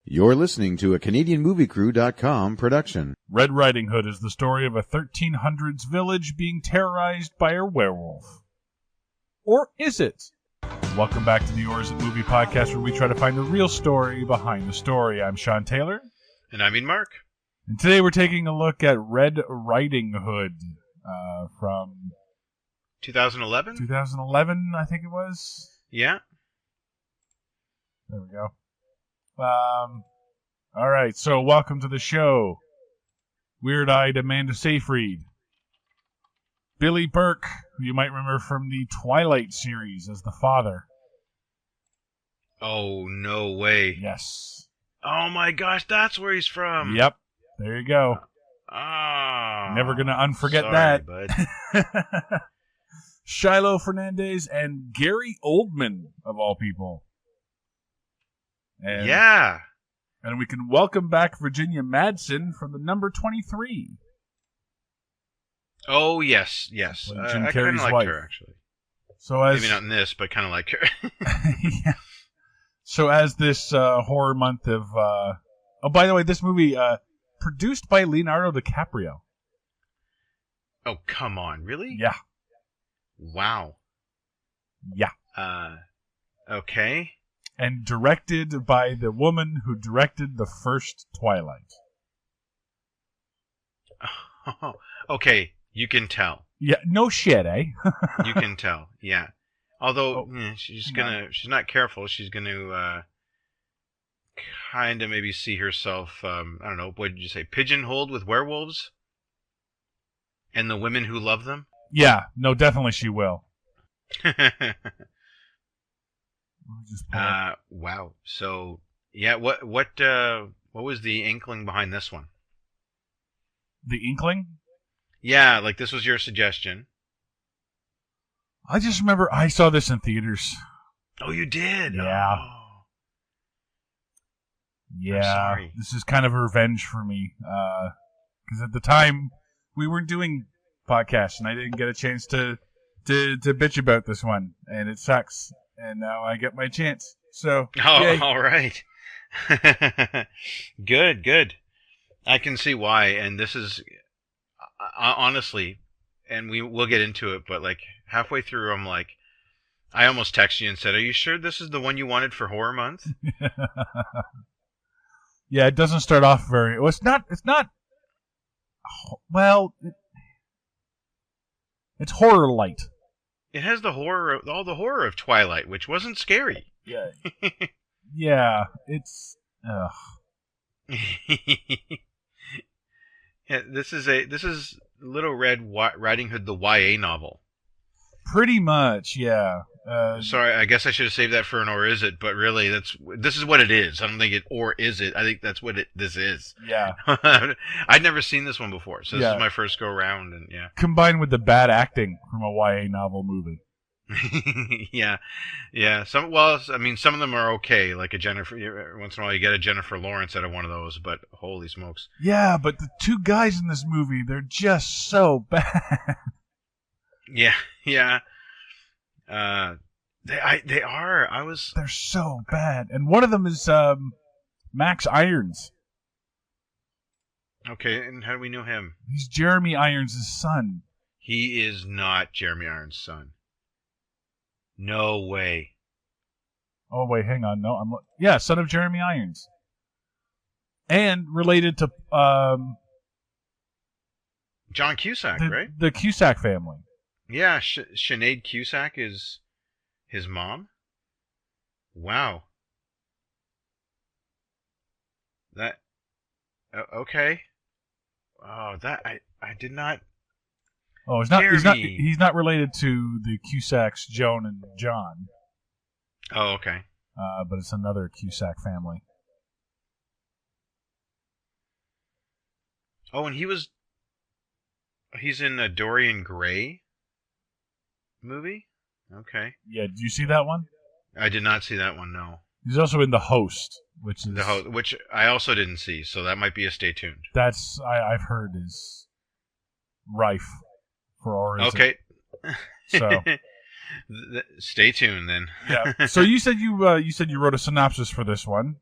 You're listening to a CanadianMovieCrew.com production. Red Riding Hood is the story of a 1300s village being terrorized by a werewolf. Or is it? Welcome back to the Horror-ible Movie Podcast, where we try to find the real story behind the story. I'm Sean Taylor. And I'm Mark. And today we're taking a look at Red Riding Hood from 2011? 2011, I think it was. Yeah. There we go. All right, so welcome to the show. Weird-eyed Amanda Seyfried. Billy Burke, who you might remember from the Twilight series as the father. Oh, no way. Yes. Oh my gosh, that's where he's from. Yep, there you go. Ah. Never gonna unforget sorry, that. Bud. Shiloh Fernandez and Gary Oldman, of all people. And, yeah. And we can welcome back Virginia Madsen from the number 23. Oh, yes. Jim I kind Carrey's of like wife. her, actually. So as, maybe not in this, but kind of like her. yeah. So as this horror month of... oh, by the way, this movie produced by Leonardo DiCaprio. Oh, come on. Really? Yeah. Wow. Yeah. Okay. And directed by the woman who directed the first Twilight. Okay, you can tell. Yeah, no shit, eh? You can tell, yeah. Although she's not careful. She's gonna kind of maybe see herself. I don't know. What did you say? Pigeonholed with werewolves and the women who love them. Yeah, no, definitely she will. Wow. So yeah, what was the inkling behind this one? The inkling? Yeah, like this was your suggestion. I just remember I saw this in theaters. Oh, you did? Yeah. Oh. Yeah. I'm sorry. This is kind of revenge for me. Because at the time, we weren't doing podcasts, and I didn't get a chance to bitch about this one. And it sucks. And now I get my chance. So, yay. All right. Good. I can see why. And this is, honestly, and we'll get into it, but like halfway through, I'm like, I almost texted you and said, "Are you sure this is the one you wanted for Horror Month?" Yeah, it doesn't start off very... Well, it's not... Well, it's horror light. It has all the horror of Twilight, which wasn't scary. Yeah. Yeah, it's... Yeah, this is Little Red Riding Hood, the YA novel. Pretty much, yeah. Sorry, I guess I should have saved that for an or is it, but really, this is what it is. I don't think it or is it. I think that's what this is. Yeah. I'd never seen this one before, so this Yeah. is my first go round, and yeah. Combined with the bad acting from a YA novel movie. yeah. Some of them are okay. Like a Jennifer. Once in a while, you get a Jennifer Lawrence out of one of those, but holy smokes. Yeah, but the two guys in this movie, they're just so bad. Yeah. They are. They're so bad, and one of them is Max Irons. Okay, and how do we know him? He's Jeremy Irons' son. He is not Jeremy Irons' son. No way. Oh wait, hang on. No, son of Jeremy Irons, and related to John Cusack, right? The Cusack family. Yeah, Sinead Cusack is his mom. Wow. That okay. Oh, that I did not. Oh, he's not related to the Cusacks, Joan and John. Oh, okay. But it's another Cusack family. Oh, and he's in a Dorian Gray movie? Okay. Yeah, did you see that one? I did not see that one, no. He's also in The Host, which I also didn't see, so that might be a stay tuned. That's I've heard is rife for horror. Okay. So stay tuned then. Yeah. So you said you wrote a synopsis for this one.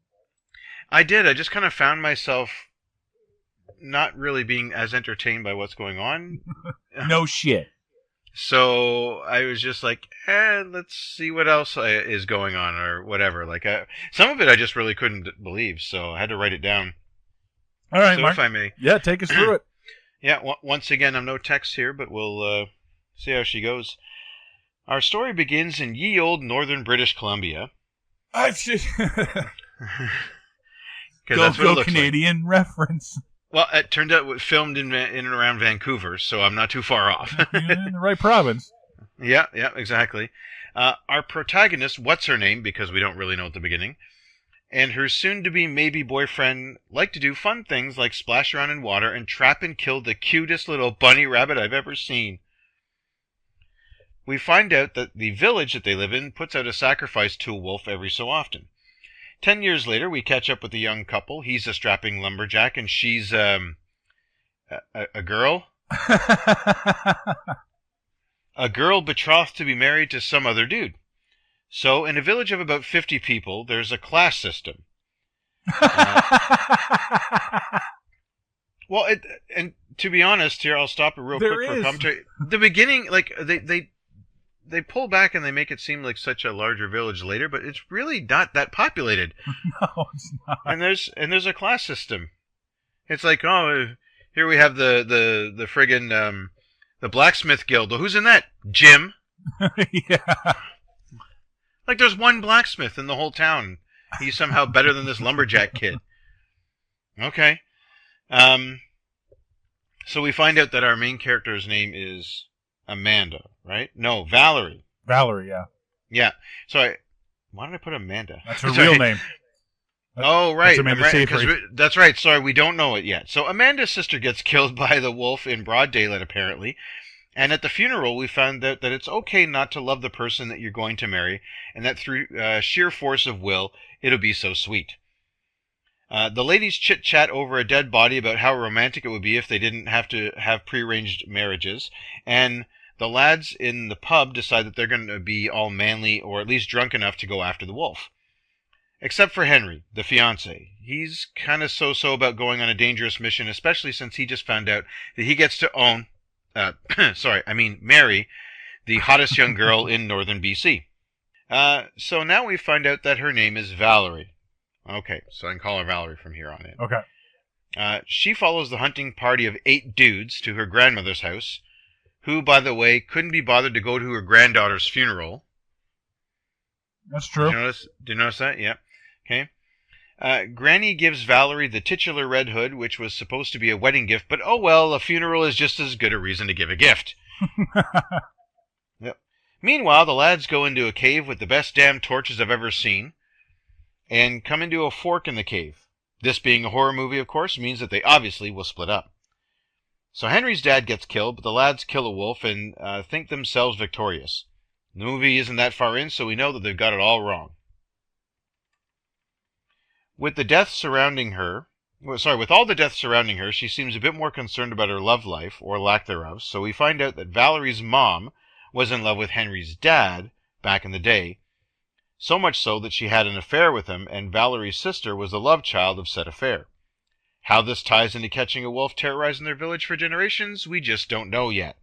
I did. I just kind of found myself not really being as entertained by what's going on. No shit. So I was just like, let's see what else is going on or whatever. Like, some of it I just really couldn't believe, so I had to write it down. All right, so Mark. If I may. Yeah, take us through it. Yeah, once again, I'm no text here, but we'll see how she goes. Our story begins in ye old northern British Columbia. Go Canadian like. reference. Well, it turned out it filmed in and around Vancouver, so I'm not too far off. You're in the right province. Yeah, exactly. Our protagonist, what's her name, because we don't really know at the beginning, and her soon-to-be maybe boyfriend like to do fun things like splash around in water and trap and kill the cutest little bunny rabbit I've ever seen. We find out that the village that they live in puts out a sacrifice to a wolf every so often. 10 years later, we catch up with a young couple. He's a strapping lumberjack, and she's a girl. A girl betrothed to be married to some other dude. So, in a village of about 50 people, there's a class system. Well, and to be honest, here I'll stop it real quick for commentary. The beginning, like they pull back and they make it seem like such a larger village later, but it's really not that populated. No, it's not. And there's a class system. It's like, oh, here we have the friggin' the blacksmith guild. Well, who's in that? Jim. Yeah. Like there's one blacksmith in the whole town. He's somehow better than this lumberjack kid. Okay. So we find out that our main character's name is Amanda, right? No, Valerie. Valerie, yeah. Yeah. So why did I put Amanda? That's her real name. Oh, right. That's Amanda Seyfried. That's right. Sorry, we don't know it yet. So Amanda's sister gets killed by the wolf in broad daylight, apparently. And at the funeral, we found out that it's okay not to love the person that you're going to marry, and that through sheer force of will, it'll be so sweet. The ladies chit-chat over a dead body about how romantic it would be if they didn't have to have prearranged marriages, and the lads in the pub decide that they're going to be all manly or at least drunk enough to go after the wolf. Except for Henry, the fiancé. He's kind of so-so about going on a dangerous mission, especially since he just found out that he gets to marry the hottest young girl in northern BC. So now we find out that her name is Valerie. Okay, so I can call her Valerie from here on in. Okay. She follows the hunting party of 8 dudes to her grandmother's house, who, by the way, couldn't be bothered to go to her granddaughter's funeral. That's true. Did you notice that? Yeah. Okay. Granny gives Valerie the titular red hood, which was supposed to be a wedding gift, but oh well, a funeral is just as good a reason to give a gift. Yep. Meanwhile, the lads go into a cave with the best damn torches I've ever seen, and come into a fork in the cave. This being a horror movie, of course, means that they obviously will split up. So Henry's dad gets killed, but the lads kill a wolf and think themselves victorious. The movie isn't that far in, so we know that they've got it all wrong. With all the deaths surrounding her, she seems a bit more concerned about her love life, or lack thereof, so we find out that Valerie's mom was in love with Henry's dad back in the day, so much so that she had an affair with him, and Valerie's sister was the love child of said affair. How this ties into catching a wolf terrorizing their village for generations, we just don't know yet.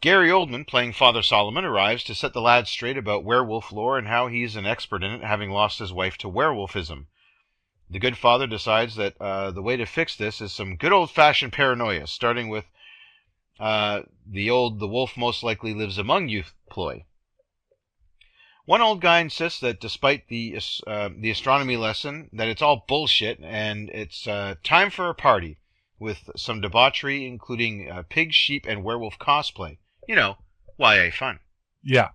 Gary Oldman, playing Father Solomon, arrives to set the lads straight about werewolf lore and how he's an expert in it, having lost his wife to werewolfism. The good father decides that the way to fix this is some good old-fashioned paranoia, starting with the wolf most likely lives among you ploy. One old guy insists that despite the astronomy lesson, that it's all bullshit and it's time for a party, with some debauchery, including pig, sheep, and werewolf cosplay. You know, YA fun. Yeah.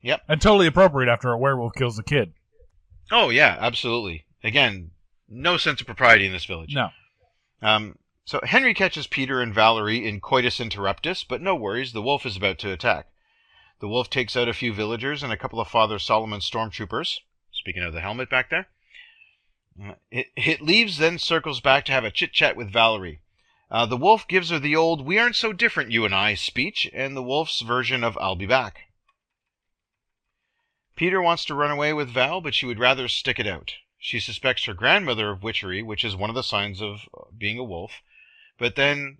Yep. And totally appropriate after a werewolf kills a kid. Oh, yeah, absolutely. Again, no sense of propriety in this village. No. So Henry catches Peter and Valerie in coitus interruptus, but no worries, the wolf is about to attack. The wolf takes out a few villagers and a couple of Father Solomon stormtroopers. Speaking of the helmet back there. It leaves, then circles back to have a chit-chat with Valerie. The wolf gives her the old, "We aren't so different, you and I" speech, and the wolf's version of "I'll be back." Peter wants to run away with Val, but she would rather stick it out. She suspects her grandmother of witchery, which is one of the signs of being a wolf. But then,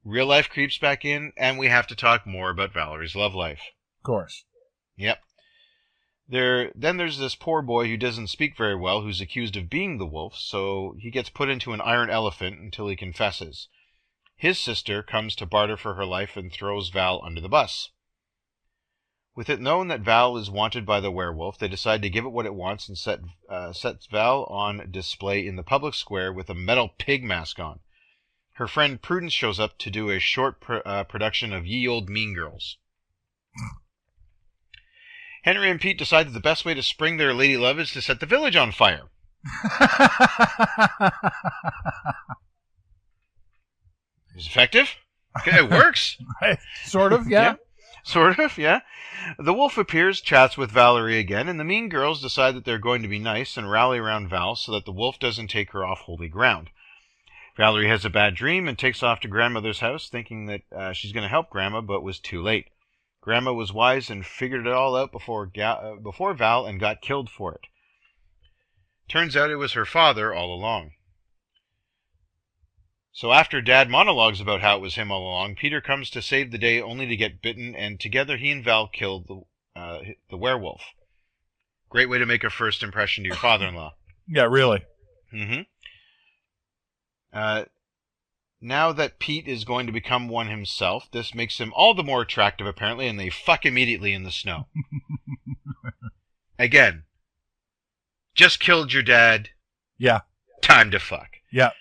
real life creeps back in, and we have to talk more about Valerie's love life. Of course. Yep. Then there's this poor boy who doesn't speak very well, who's accused of being the wolf, so he gets put into an iron elephant until he confesses. His sister comes to barter for her life and throws Val under the bus. With it known that Val is wanted by the werewolf, they decide to give it what it wants and sets Val on display in the public square with a metal pig mask on. Her friend Prudence shows up to do a short production of Ye Olde Mean Girls. Henry and Pete decide that the best way to spring their lady love is to set the village on fire. Is it effective? Okay, it works. Sort of, yeah. Sort of, yeah. The wolf appears, chats with Valerie again, and the mean girls decide that they're going to be nice and rally around Val so that the wolf doesn't take her off holy ground. Valerie has a bad dream and takes off to Grandmother's house, thinking that she's going to help Grandma, but was too late. Grandma was wise and figured it all out before Val and got killed for it. Turns out it was her father all along. So after Dad monologues about how it was him all along, Peter comes to save the day only to get bitten, and together he and Val kill the werewolf. Great way to make a first impression to your father-in-law. Yeah, really. Mm-hmm. Now that Pete is going to become one himself, this makes him all the more attractive, apparently, and they fuck immediately in the snow. Again. Just killed your dad. Yeah. Time to fuck. Yeah.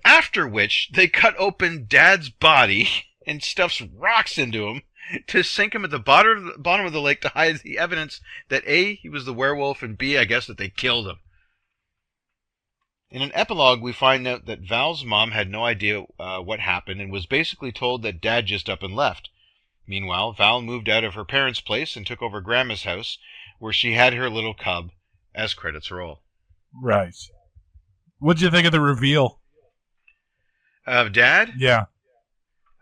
After which, they cut open Dad's body and stuffs rocks into him to sink him at the bottom of the lake to hide the evidence that A, he was the werewolf, and B, I guess that they killed him. In an epilogue, we find out that Val's mom had no idea what happened and was basically told that Dad just up and left. Meanwhile, Val moved out of her parents' place and took over Grandma's house, where she had her little cub, as credits roll. Right. What'd you think of the reveal? Of Dad? Yeah.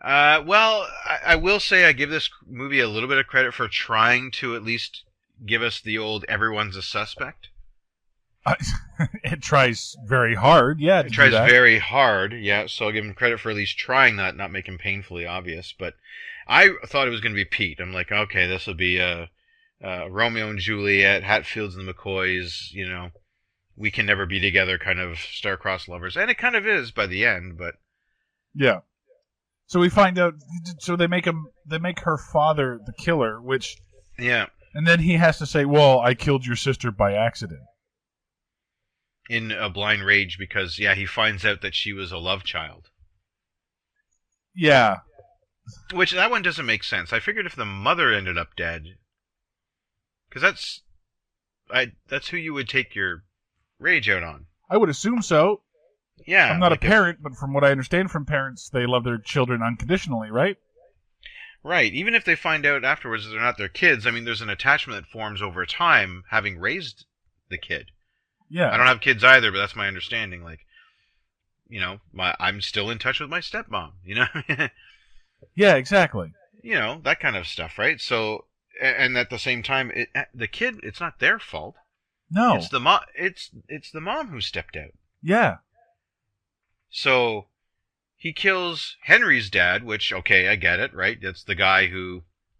Well, I will say I give this movie a little bit of credit for trying to at least give us the old everyone's a suspect. It tries very hard, yeah. It tries very hard, yeah, so I'll give him credit for at least trying that, not making painfully obvious. But I thought it was going to be Pete. I'm like, okay, this will be Romeo and Juliet, Hatfields and the McCoys, we can never be together kind of star-crossed lovers. And it kind of is by the end, but... Yeah. So we find out, so they make her father the killer, which... Yeah. And then he has to say, well, I killed your sister by accident. In a blind rage because, he finds out that she was a love child. Yeah. Which, that one doesn't make sense. I figured if the mother ended up dead... Because that's who you would take your rage out on. I would assume so. Yeah. I'm not a parent, but from what I understand from parents, they love their children unconditionally, right? Right. Even if they find out afterwards that they're not their kids, I mean, there's an attachment that forms over time, having raised the kid. Yeah. I don't have kids either, but that's my understanding. I'm still in touch with my stepmom, Yeah, exactly. That kind of stuff, right? So, and at the same time, the kid, it's not their fault. No. It's the mom. It's the mom who stepped out. Yeah. So, he kills Henry's dad, which, okay, I get it, right? That's the guy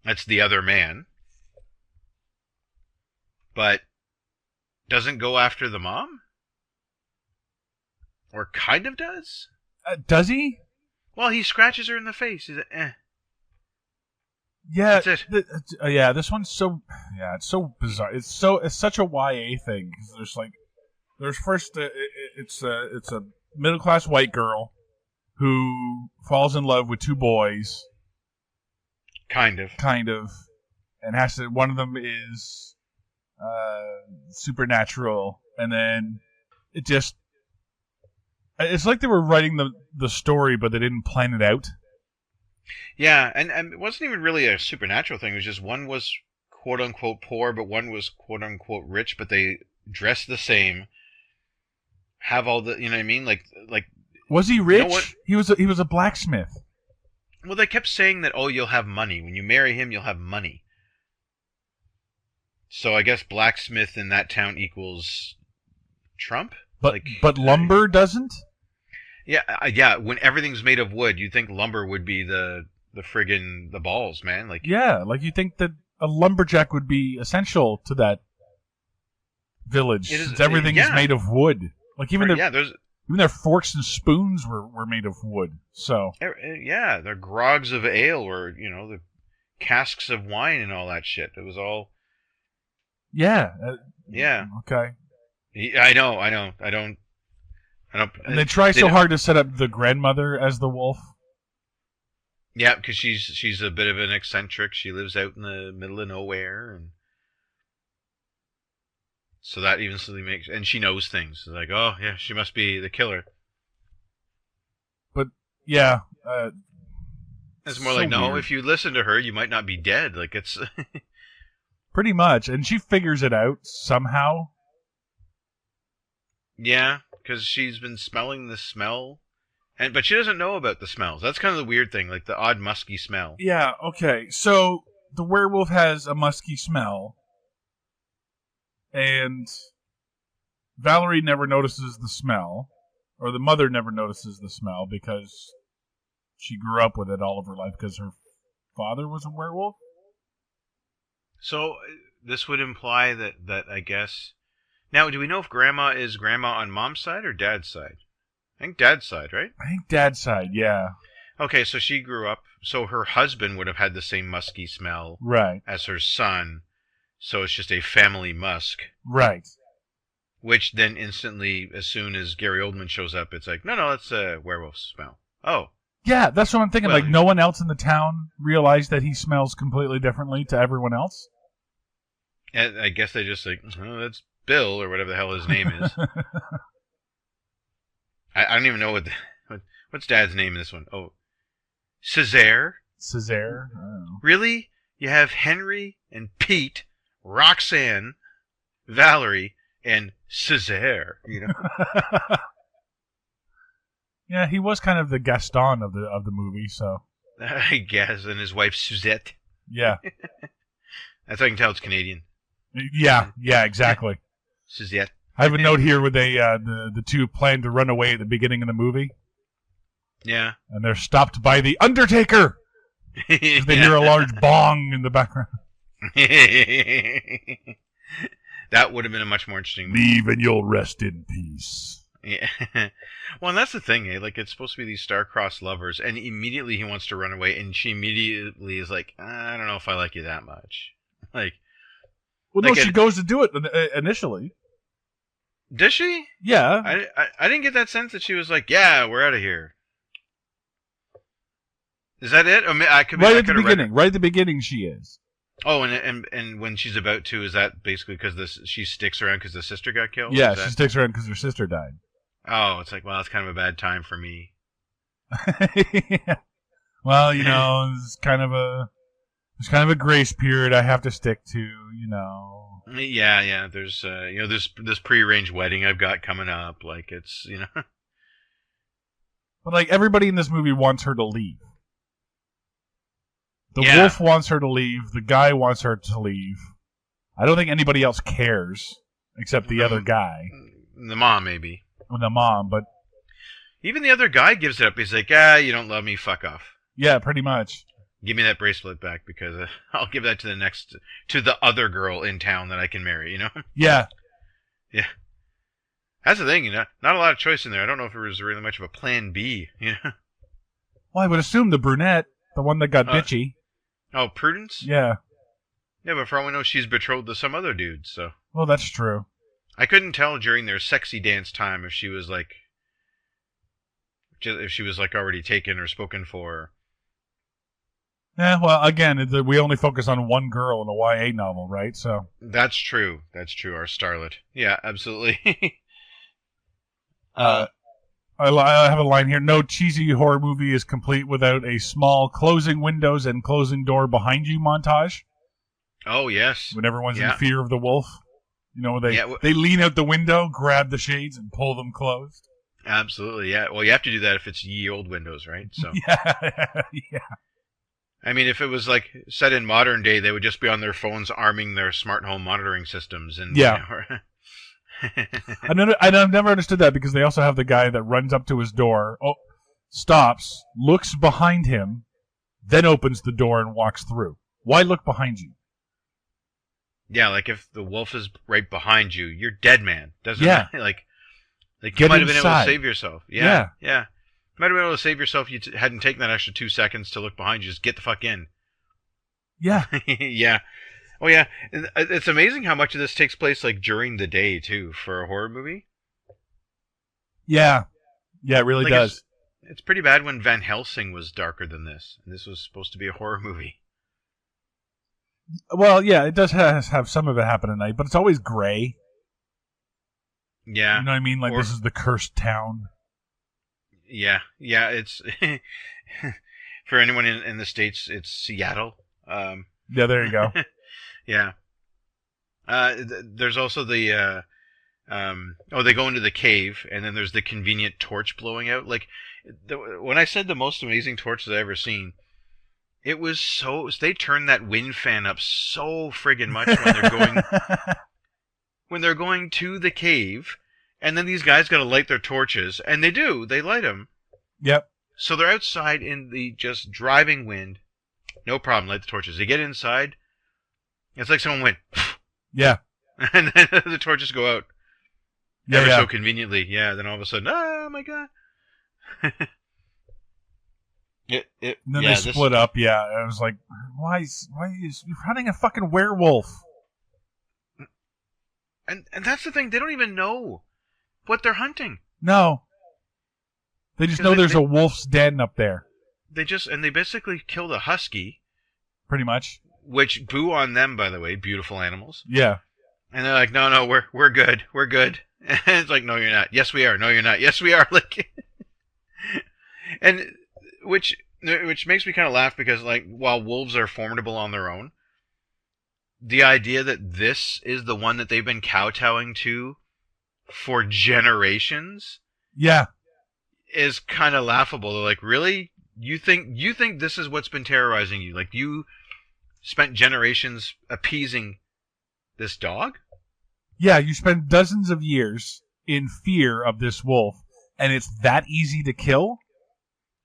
that's the other man. But doesn't go after the mom? Or kind of does? Does he? Well, he scratches her in the face. He's like, eh. Yeah. That's it. Yeah, this one's so... Yeah, it's so bizarre. It's such a YA thing. There's first... It's a middle-class white girl who falls in love with two boys. Kind of. And has to... One of them is... supernatural, and then it just... It's like they were writing the story, but they didn't plan it out. Yeah, and it wasn't even really a supernatural thing. It was just one was quote-unquote poor, but one was quote-unquote rich, but they dressed the same. Have all the... You know what I mean? Like was he rich? He was a blacksmith. Well, they kept saying that, oh, you'll have money. When you marry him, you'll have money. So I guess blacksmith in that town equals Trump? But lumber doesn't? Yeah. When everything's made of wood, you'd think lumber would be the friggin' the balls, man. Like, yeah, like you think that a lumberjack would be essential to that village since everything is made of wood. Like even their forks and spoons were made of wood. So yeah, their grogs of ale or the casks of wine and all that shit. It was all. Yeah. Yeah. Okay. I know. I don't. And they try so hard to set up the grandmother as the wolf. Yeah, because she's a bit of an eccentric. She lives out in the middle of nowhere, and so that eventually makes. And she knows things. It's like, oh yeah, she must be the killer. But yeah, it's more so like no. Weird. If you listen to her, you might not be dead. Like it's pretty much, and she figures it out somehow. Yeah, because she's been smelling the smell. But she doesn't know about the smells. That's kind of the weird thing, like the odd musky smell. Yeah, okay. So the werewolf has a musky smell, and Valerie never notices the smell, or the mother never notices the smell because she grew up with it all of her life because her father was a werewolf. So this would imply that I guess... Now, do we know if Grandma is Grandma on Mom's side or Dad's side? I think Dad's side, right? I think Dad's side, yeah. Okay, so she grew up, so her husband would have had the same musky smell as her son, so it's just a family musk. Right. Which then instantly, as soon as Gary Oldman shows up, it's like, no, that's a werewolf smell. Oh. Yeah, that's what I'm thinking. Well, like, no one else in the town realized that he smells completely differently to everyone else? And I guess they just like, oh, that's Bill, or whatever the hell his name is. I don't even know what's Dad's name in this one. Oh, Césaire? Césaire? I don't know. Really? You have Henry and Pete, Roxanne, Valerie, and Césaire, Yeah, he was kind of the Gaston of the movie, so. I guess, and his wife Suzette. Yeah. That's how I can tell it's Canadian. Yeah, exactly. Suzette. I have a note here where they the two plan to run away at the beginning of the movie. Yeah. And they're stopped by the Undertaker. They hear a large bong in the background. That would have been a much more interesting movie. Leave and you'll rest in peace. Yeah. Well, and that's the thing, eh? Like, it's supposed to be these star-crossed lovers, and immediately he wants to run away, and she immediately is like, I don't know if I like you that much. Like... Well, no, she goes to do it initially. Does she? Yeah. I didn't get that sense that she was like, yeah, we're out of here. Is that it? Right at the beginning. Right at the beginning she is. Oh, and when she's about to, is that basically because she sticks around because the sister got killed? Yeah, she sticks around because her sister died. Oh, it's like, well, that's kind of a bad time for me. Yeah. Well, it's kind of a grace period I have to stick to, Yeah. There's this prearranged wedding I've got coming up. Like it's But like everybody in this movie wants her to leave. The wolf wants her to leave. The guy wants her to leave. I don't think anybody else cares except the other guy. The mom, maybe. The mom, but even the other guy gives it up. He's like, you don't love me, fuck off. Yeah, pretty much. Give me that bracelet back because I'll give that to the other girl in town that I can marry, Yeah. Yeah. That's the thing, not a lot of choice in there. I don't know if there was really much of a plan B, Well, I would assume the brunette, the one that got bitchy. Oh, Prudence? Yeah. Yeah, but for all we know, she's betrothed to some other dude, so. Well, that's true. I couldn't tell during their sexy dance time if she was already taken or spoken for. Yeah, well, again, we only focus on one girl in a YA novel, right? So that's true. That's true. Our starlet. Yeah, absolutely. I have a line here. No cheesy horror movie is complete without a small closing windows and closing door behind you montage. Oh, yes. When everyone's in fear of the wolf. They lean out the window, grab the shades, and pull them closed. Absolutely, yeah. Well, you have to do that if it's ye old windows, right? So yeah. I mean, if it was like set in modern day, they would just be on their phones arming their smart home monitoring systems. And Yeah. You I've never understood that because they also have the guy that runs up to his door, stops, looks behind him, then opens the door and walks through. Why look behind you? Yeah, like if the wolf is right behind you, you're dead, man. Doesn't like you Get might have been able to inside. save yourself. Yeah. Yeah. Might have been able to save yourself. You hadn't taken that extra 2 seconds to look behind you. Just get the fuck in. Yeah. Yeah. Oh yeah. It's amazing how much of this takes place like during the day too for a horror movie. Yeah. Yeah, it really Like, does. It's pretty bad when Van Helsing was darker than this. And this was supposed to be a horror movie. Well, yeah, it does have some of it happen at night, but it's always gray. Yeah. You know what I mean? Like, this is the cursed town. Yeah. Yeah, it's... for anyone in the States, it's Seattle. Yeah, there you go. Yeah. There's also the... they go into the cave, and then there's the convenient torch blowing out. Like, when I said the most amazing torches I've ever seen, it was so... They turned that wind fan up so friggin' much when they're going... when they're going to the cave, and then these guys got to light their torches, and they do. They light them. Yep. So they're outside in the just driving wind. No problem, light the torches. They get inside. It's like someone went... Yeah. And then the torches go out. Yeah, Ever yeah. so conveniently. Yeah, then all of a sudden, oh my god. And then they split up. Yeah, I was like, why is you're hunting a fucking werewolf? And that's the thing, they don't even know what they're hunting. No, they just know there's a wolf's den up there. They basically killed a husky, pretty much. Which, boo on them, by the way, beautiful animals. Yeah. And they're like, no, we're good, we're good. And it's like, no, you're not. Yes, we are. No, you're not. Yes, we are. Like, and which makes me kind of laugh because, like, while wolves are formidable on their own, the idea that this is the one that they've been kowtowing to for generations, yeah, is kind of laughable. They're like, really? You think this is what's been terrorizing you? Like, you spent generations appeasing this dog? Yeah, you spend dozens of years in fear of this wolf, and it's that easy to kill?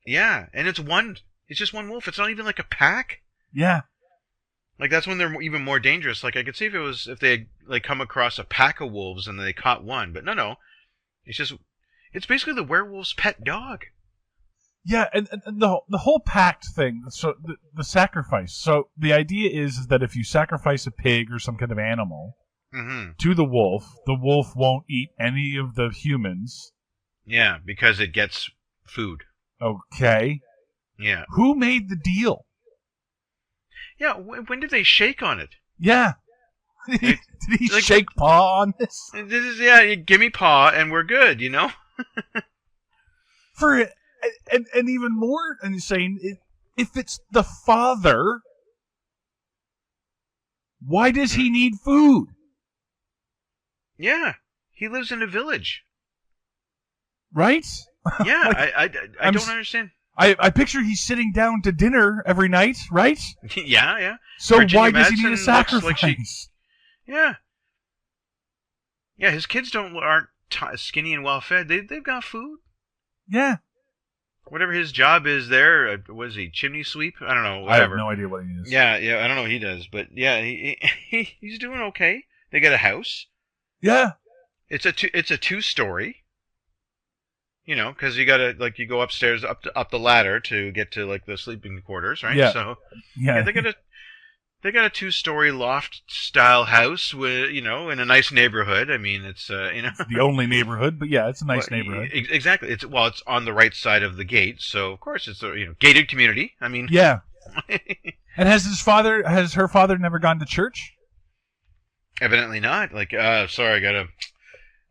Yeah, and it's just one wolf. It's not even like a pack. Yeah. Like, that's when they're even more dangerous. Like, I could see if they had, like, come across a pack of wolves and they caught one, but no. It's basically the werewolf's pet dog. Yeah, and the whole pact thing, so the sacrifice. So the idea is that if you sacrifice a pig or some kind of animal to the wolf won't eat any of the humans. Yeah, because it gets food. Okay. Yeah. Who made the deal? Yeah, when did they shake on it? Yeah. Did he shake paw on this? This is, yeah, give me paw and we're good, you know? And even more insane, if it's the father, why does he need food? Yeah, he lives in a village. Right? Yeah, like, I don't understand. I picture he's sitting down to dinner every night, right? Yeah. So Virginia why does he Madsen need a sacrifice? like yeah. Yeah, his kids aren't skinny and well fed. They've got food. Yeah. Whatever his job is there, what is he, chimney sweep? I don't know, whatever. I have no idea what he is. Yeah, I don't know what he does, but yeah, he's doing okay. They got a house. Yeah. It's a 2-story. You know, because you gotta, like, you go upstairs up the ladder to get to, like, the sleeping quarters, right? Yeah. So yeah, they got a 2-story loft style house with, you know, in a nice neighborhood. I mean, it's you know, the only neighborhood, but yeah, it's a nice neighborhood. Exactly. It's on the right side of the gate, so of course it's a gated community. I mean, yeah. And has her father never gone to church? Evidently not. Like, sorry,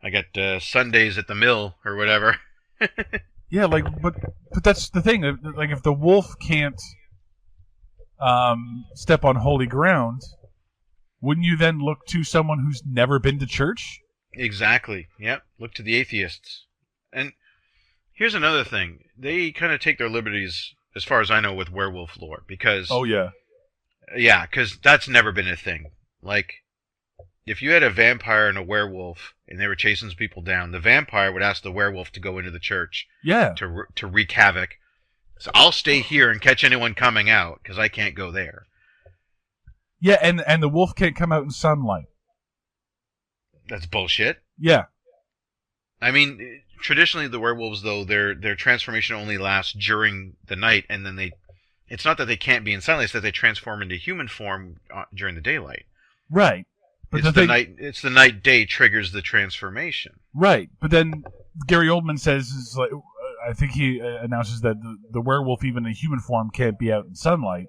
I got Sundays at the mill or whatever. Yeah, like, but that's the thing. Like, if the wolf can't step on holy ground, wouldn't you then look to someone who's never been to church? Exactly. Yep. Look to the atheists. And here's another thing. They kind of take their liberties as far as I know, with werewolf lore. Because Oh, yeah. yeah, because that's never been a thing. Like, if you had a vampire and a werewolf and they were chasing people down, the vampire would ask the werewolf to go into the church to wreak havoc. So I'll stay here and catch anyone coming out because I can't go there. Yeah, and the wolf can't come out in sunlight. That's bullshit. Yeah. I mean, traditionally the werewolves, though, their transformation only lasts during the night, and then it's not that they can't be in sunlight, it's that they transform into human form during the daylight. Right. But It's the night day triggers the transformation. Right. But then Gary Oldman says, I think he announces that the werewolf, even in human form, can't be out in sunlight.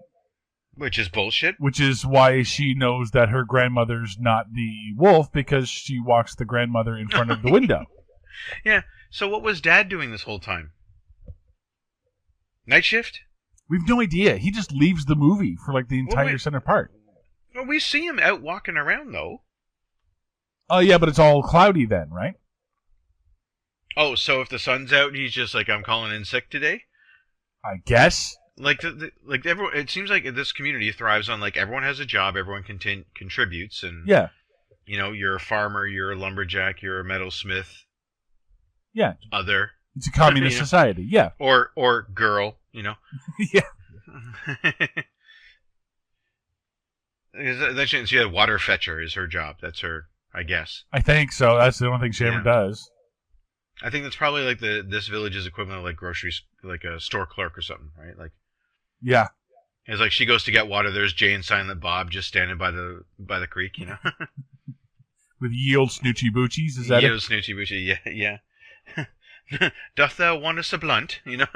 Which is bullshit. Which is why she knows that her grandmother's not the wolf, because she walks the grandmother in front of the window. Yeah. So what was Dad doing this whole time? Night shift? We've no idea. He just leaves the movie for like the entire center part. Well, we see him out walking around, though. Oh, yeah, but it's all cloudy then, right? Oh, so if the sun's out, he's just like, I'm calling in sick today? I guess. Like everyone, it seems like this community thrives on, like, everyone has a job, everyone contributes, and yeah, you know, you're a farmer, you're a lumberjack, you're a metalsmith. Yeah. Other. It's a communist society, yeah. Or girl, you know. Yeah. She had water fetcher is her job. That's her, I guess. I think so. That's the only thing she ever does. I think that's probably like this village's equivalent of like groceries, like a store clerk or something, right? Like. Yeah. It's like she goes to get water. There's Jay and Silent Bob just standing by the creek, you know. With yield snoochie boochies, is that yield snoochie boochie, yeah. Doth thou want us a blunt, you know?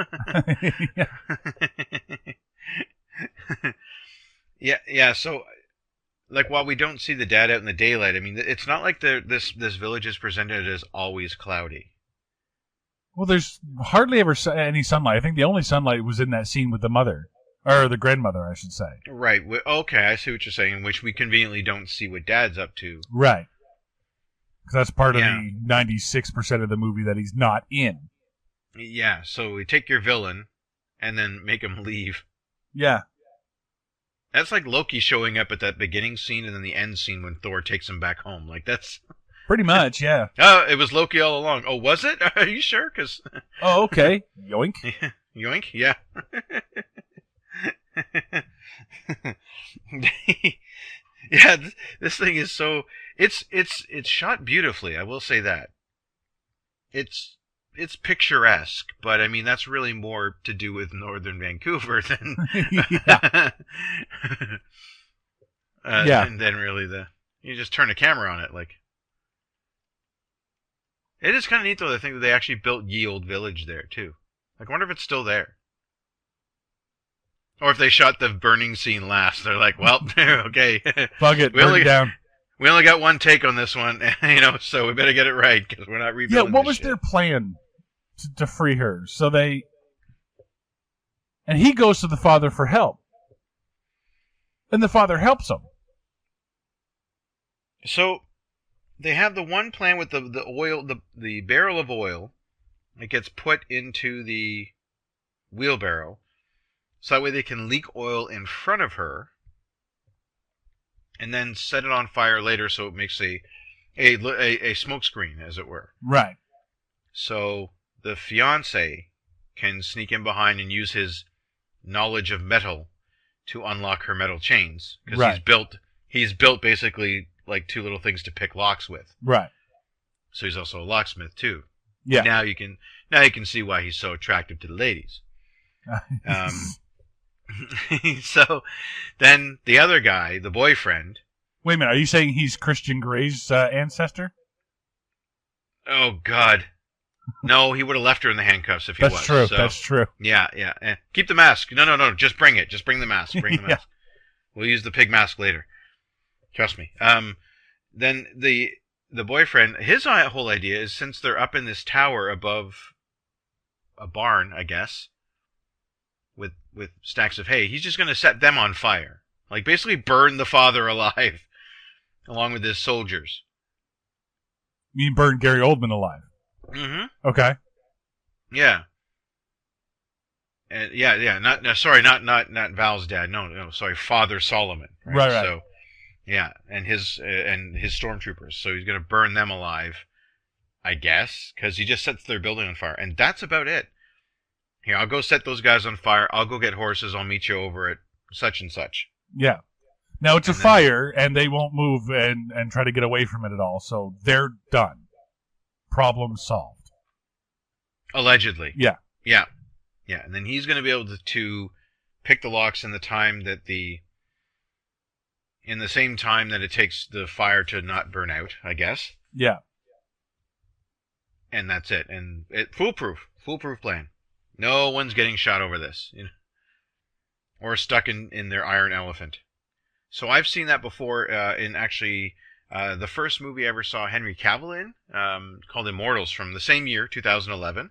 yeah. So, like, while we don't see the dad out in the daylight, I mean, it's not like this village is presented as always cloudy. Well, there's hardly ever any sunlight. I think the only sunlight was in that scene with the mother. Or the grandmother, I should say. Right. Okay, I see what you're saying, in which we conveniently don't see what Dad's up to. Right. Because that's part of the 96% of the movie that he's not in. Yeah, so we take your villain and then make him leave. Yeah. That's like Loki showing up at that beginning scene and then the end scene when Thor takes him back home. Like, that's... Pretty much, yeah. Oh, it was Loki all along. Oh, was it? Are you sure? 'Cause... Oh, okay. Yoink. Yoink? Yeah. Yeah, this thing is so... It's shot beautifully, I will say that. It's picturesque, but I mean, that's really more to do with northern Vancouver than... than really you just turn a camera on it, like... It is kind of neat, though, to think that they actually built Ye Old Village there, too. Like, I wonder if it's still there. Or if they shot the burning scene last. They're like, well, okay. Fuck it, burn it down. We only got one take on this one, you know, so we better get it right, because we're not rebuilding what was their plan to free her? So they... And he goes to the father for help. And the father helps him. So... They have the one plan with the oil, the barrel of oil. It gets put into the wheelbarrow, so that way they can leak oil in front of her, and then set it on fire later, so it makes a smoke screen, as it were. Right. So the fiancé can sneak in behind and use his knowledge of metal to unlock her metal chains, because he's built basically like two little things to pick locks with. Right. So he's also a locksmith too. Yeah. Now you can see why he's so attractive to the ladies. So then the other guy, the boyfriend. Wait a minute, are you saying he's Christian Grey's ancestor? Oh God. No, he would have left her in the handcuffs if he was. That's true. So, that's true. Yeah. Keep the mask. No. Just bring it. Just bring the mask. Bring the mask. We'll use the pig mask later. Trust me. Then the boyfriend, his whole idea is, since they're up in this tower above a barn, I guess, with stacks of hay, he's just going to set them on fire. Like, basically burn the father alive, along with his soldiers. You mean burn Gary Oldman alive? Mm-hmm. Okay. Yeah. And yeah, not Val's dad. No, sorry, Father Solomon. Right. So, yeah, and his stormtroopers. So he's gonna burn them alive, I guess, because he just sets their building on fire, and that's about it. Here, I'll go set those guys on fire. I'll go get horses. I'll meet you over at such and such. Yeah. Now it's a fire, and they won't move and try to get away from it at all. So they're done. Problem solved. Allegedly. Yeah. Yeah. And then he's going to be able to pick the locks in the same time that it takes the fire to not burn out, I guess. Yeah. And that's it. And foolproof plan. No one's getting shot over this, or stuck in their iron elephant. So I've seen that before in actually the first movie I ever saw Henry Cavill in, called Immortals, from the same year, 2011.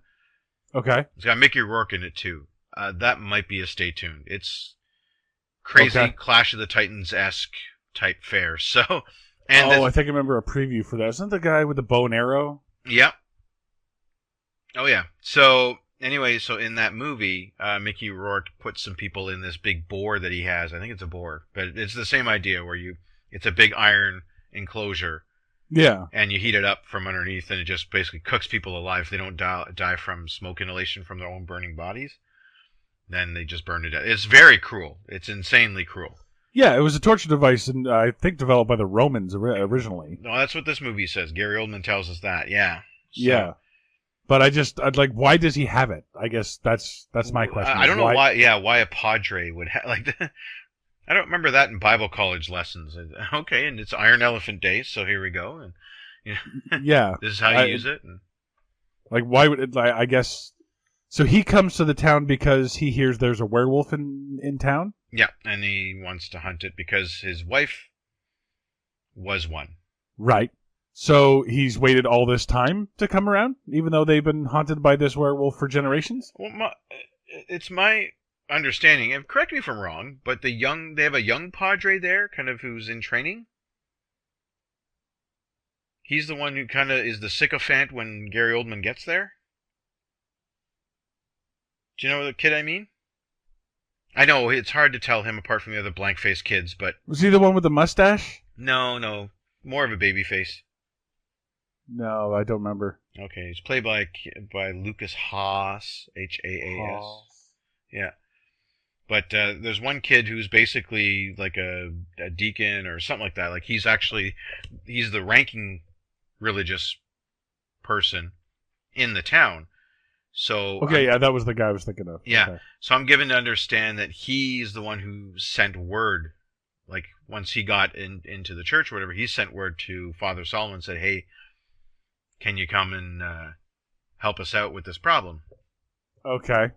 Okay. It's got Mickey Rourke in it too. That might be a stay tuned. It's crazy Clash of the Titans-esque type fare. So, I think I remember a preview for that. Isn't that the guy with the bow and arrow? Yep. Oh yeah. So anyway, in that movie, Mickey Rourke puts some people in this big boar that he has. I think it's a boar, but it's the same idea where it's a big iron enclosure. Yeah. And you heat it up from underneath, and it just basically cooks people alive. If they don't die from smoke inhalation from their own burning bodies, then they just burn to death. It's very cruel. It's insanely cruel. Yeah, it was a torture device, and I think developed by the Romans originally. No, that's what this movie says. Gary Oldman tells us that. Yeah. So, yeah. But I'd like, why does he have it? I guess that's my question. I don't know why. Yeah, why a padre would have I don't remember that in Bible college lessons. Okay, and it's Iron Elephant Day, so here we go. And yeah, this is how you use it. And, like, why would it? I guess. So he comes to the town because he hears there's a werewolf in town. Yeah, and he wants to hunt it because his wife was one. Right. So he's waited all this time to come around, even though they've been haunted by this werewolf for generations? Well, it's my understanding, and correct me if I'm wrong, but they have a young padre there, kind of, who's in training. He's the one who kind of is the sycophant when Gary Oldman gets there. Do you know the kid I mean? I know, it's hard to tell him apart from the other blank-faced kids, but... Was he the one with the mustache? No. More of a baby face. No, I don't remember. Okay, he's played by Lucas Haas, Haas. Yeah. But there's one kid who's basically like a deacon or something like that. Like he's the ranking religious person in the town. So that was the guy I was thinking of. Yeah. Okay. So I'm given to understand that he's the one who sent word. Like once he got into the church or whatever, he sent word to Father Solomon and said, "Hey, can you come and help us out with this problem?" Okay.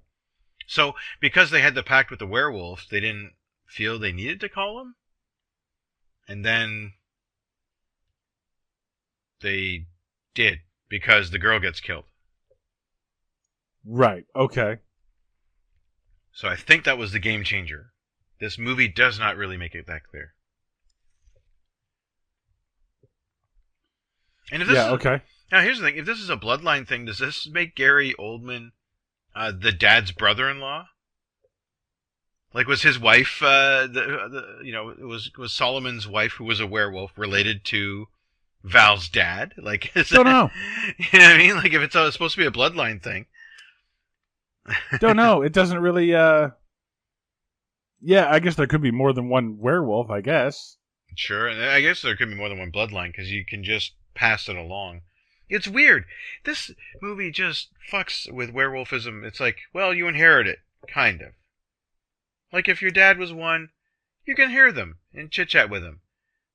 So, because they had the pact with the werewolf, they didn't feel they needed to call him. And then they did, because the girl gets killed. Right, okay. So I think that was the game changer. This movie does not really make it that clear. And if this okay. Now, here's the thing. If this is a bloodline thing, does this make Gary Oldman the dad's brother-in-law? Like, was his wife, was Solomon's wife, who was a werewolf, related to Val's dad? Like, don't know. You know what I mean? Like, if it's supposed to be a bloodline thing. Don't know. It doesn't really, Yeah, I guess there could be more than one werewolf, I guess. Sure, and I guess there could be more than one bloodline, because you can just pass it along. It's weird. This movie just fucks with werewolfism. It's like, well, you inherit it, kind of. Like, if your dad was one, you can hear them and chit-chat with them.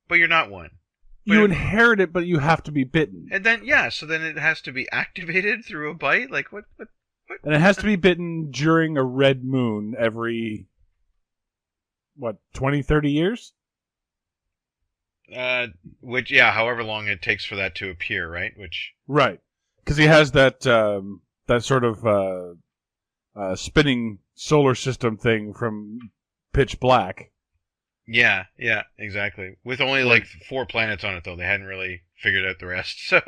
But you're not one. You inherit it, but you have to be bitten. And then, so then it has to be activated through a bite? Like, what? And it has to be bitten during a red moon every, 20, 30 years? However long it takes for that to appear, right? Right. Because he has that sort of spinning solar system thing from Pitch Black. Yeah, exactly. With only like 4 planets on it, though. They hadn't really figured out the rest, so...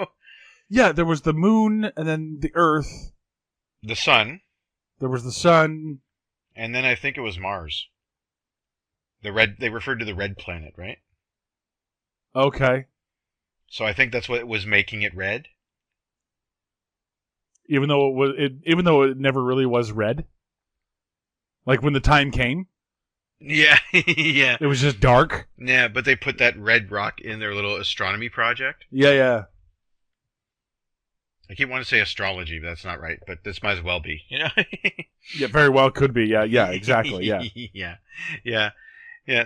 Yeah, there was the moon, and then the Earth. The sun. There was the sun. And then I think it was Mars. They referred to the red planet, right? Okay. So I think that's what was making it red. Even though it never really was red. Like when the time came. Yeah, yeah. It was just dark. Yeah, but they put that red rock in their little astronomy project. Yeah. I keep wanting to say astrology, but that's not right. But this might as well be, you know. Yeah, very well could be. Yeah, exactly. Yeah. yeah.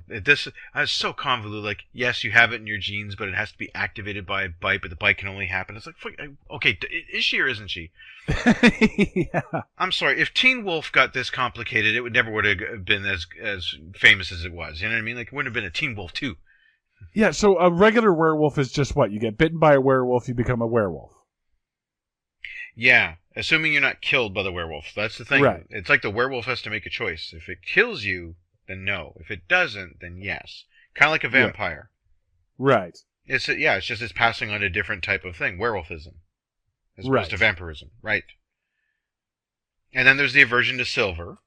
This is so convoluted. Like, yes, you have it in your genes, but it has to be activated by a bite. But the bite can only happen. It's like, okay, is she or isn't she? Yeah. I'm sorry. If Teen Wolf got this complicated, it would have been as famous as it was. You know what I mean? Like, it wouldn't have been a Teen Wolf 2. Yeah. So a regular werewolf is just what? You get bitten by a werewolf, you become a werewolf. Yeah, assuming you're not killed by the werewolf. That's the thing. Right. It's like the werewolf has to make a choice. If it kills you, then no. If it doesn't, then yes. Kind of like a vampire. Right. It's just it's passing on a different type of thing, werewolfism, as opposed to vampirism. Right. And then there's the aversion to silver.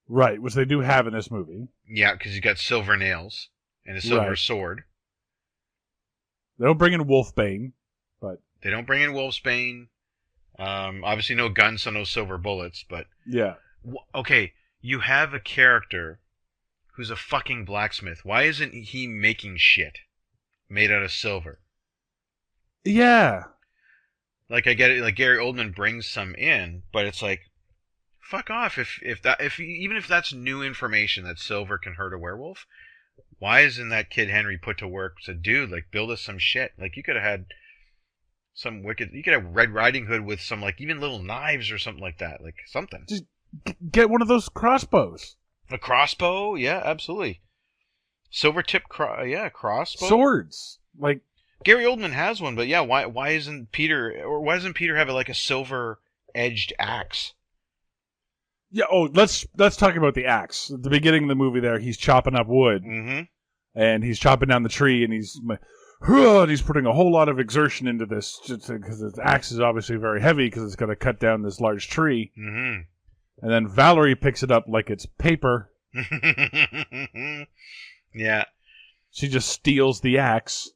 Right, which they do have in this movie. Yeah, because you got silver nails and a silver sword. They don't bring in Wolfbane, but... They don't bring in Wolfsbane. Obviously no guns, so no silver bullets, but... Yeah. Okay, you have a character who's a fucking blacksmith. Why isn't he making shit made out of silver? Yeah. Like, I get it, like Gary Oldman brings some in, but it's like, fuck off. Even if that's new information that silver can hurt a werewolf, why isn't that kid Henry put to work? Said, dude, like, build us some shit. Like, you could have had you could have Red Riding Hood with some, like, even little knives or something like that. Like, something. Just get one of those crossbows. A crossbow? Yeah, absolutely. Silver tip crossbow. Swords. Like, Gary Oldman has one, but yeah, why doesn't Peter have like a silver edged axe? Yeah, let's talk about the axe. At the beginning of the movie there, he's chopping up wood. Mm-hmm. And he's chopping down the tree, and he's putting a whole lot of exertion into this, because his axe is obviously very heavy, because it's got to cut down this large tree. Mm-hmm. And then Valerie picks it up like it's paper. Yeah. She just steals the axe.